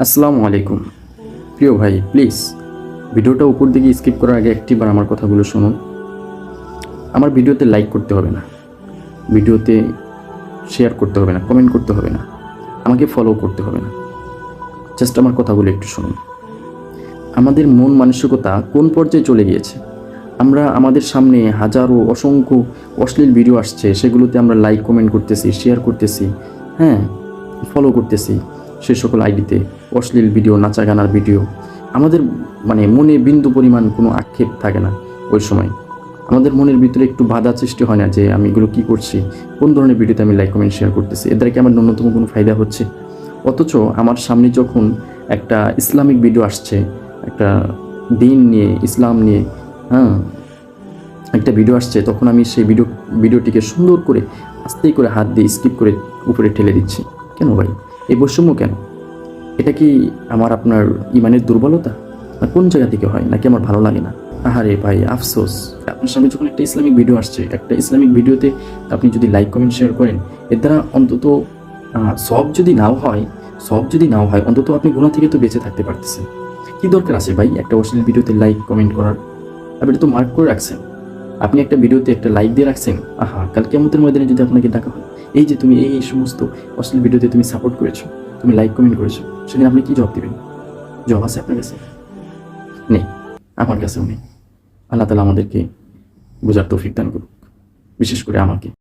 আসসালামু আলাইকুম প্রিয় ভাই, প্লিজ ভিডিওটা উপর দিকে স্কিপ করার আগে একটিবার আমার কথাগুলো শুনুন। আমার ভিডিওতে লাইক করতে হবে না, ভিডিওতে শেয়ার করতে হবে না, কমেন্ট করতে হবে না, আমাকে ফলো করতে হবে না। জাস্ট আমার কথাগুলো একটু শুনুন। আমাদের মন মানসিকতা কোন পর্যায়ে চলে গিয়েছে? আমরা আমাদের সামনে হাজারো অসংখ্য অশ্লীল ভিডিও আসছে, সেগুলোতে আমরা লাইক কমেন্ট করতেছি, শেয়ার করতেছি, হ্যাঁ, ফলো করতেছি সে সকল আইডিতে অশ্লীল ভিডিও, নাচা গানার ভিডিও। আমাদের মনে বিন্দু পরিমাণ কোনো আক্ষেপ থাকে না ওই সময়। আমাদের মনের ভিতরে একটু বাধা সৃষ্টি হয় না যে আমি এগুলো কী করছি, কোন ধরনের ভিডিওতে আমি লাইক কমেন্ট শেয়ার করতেছি, এর দ্বারা কি আমার ন্যূনতম কোনো ফায়দা হচ্ছে? অথচ আমার সামনে যখন একটা ইসলামিক ভিডিও আসছে, একটা দিন নিয়ে, ইসলাম নিয়ে, হ্যাঁ, একটা ভিডিও আসছে, তখন আমি সেই ভিডিওটিকে সুন্দর করে আস্তেই করে হাত দিয়ে স্কিপ করে উপরে ঠেলে দিচ্ছি। কেন ভাই এই বৈষম্য কেন? এটা কি আমার আপনার ইমানের দুর্বলতা, না কোন জায়গা থেকে হয়, নাকি আমার ভালো লাগে না? আহারে ভাই, আফসোস। আপনার সামনে যখন একটা ইসলামিক ভিডিও আসছে, একটা ইসলামিক ভিডিওতে আপনি যদি লাইক কমেন্ট শেয়ার করেন, এর দ্বারা অন্তত সব যদি নাও হয় অন্তত আপনি গুনাহ থেকে তো বেঁচে থাকতে পারতেছেন। কি দরকার আছে ভাই একটা অশ্লীল ভিডিওতে লাইক কমেন্ট করার? আপনি এটা তো মার্ক করে রাখছেন, আপনি একটা ভিডিওতে একটা লাইক দিয়ে রাখছেন। আহা, কাল কিয়ামতের ময়দানে যদি আপনাকে ডাকা হয়, এই যে তুমি এই সমস্ত অশ্লীল ভিডিওতে তুমি সাপোর্ট করেছো, তুমি লাইক কমেন্ট করেছো, সেদিন আপনি কি জবাব দেবেন? জবাব আছে আপনার কাছে? নেই, আমার কাছেও নেই। আল্লাহ তাআলা আমাদেরকে বোঝার তৌফিক দান করুক, বিশেষ করে আমাকে।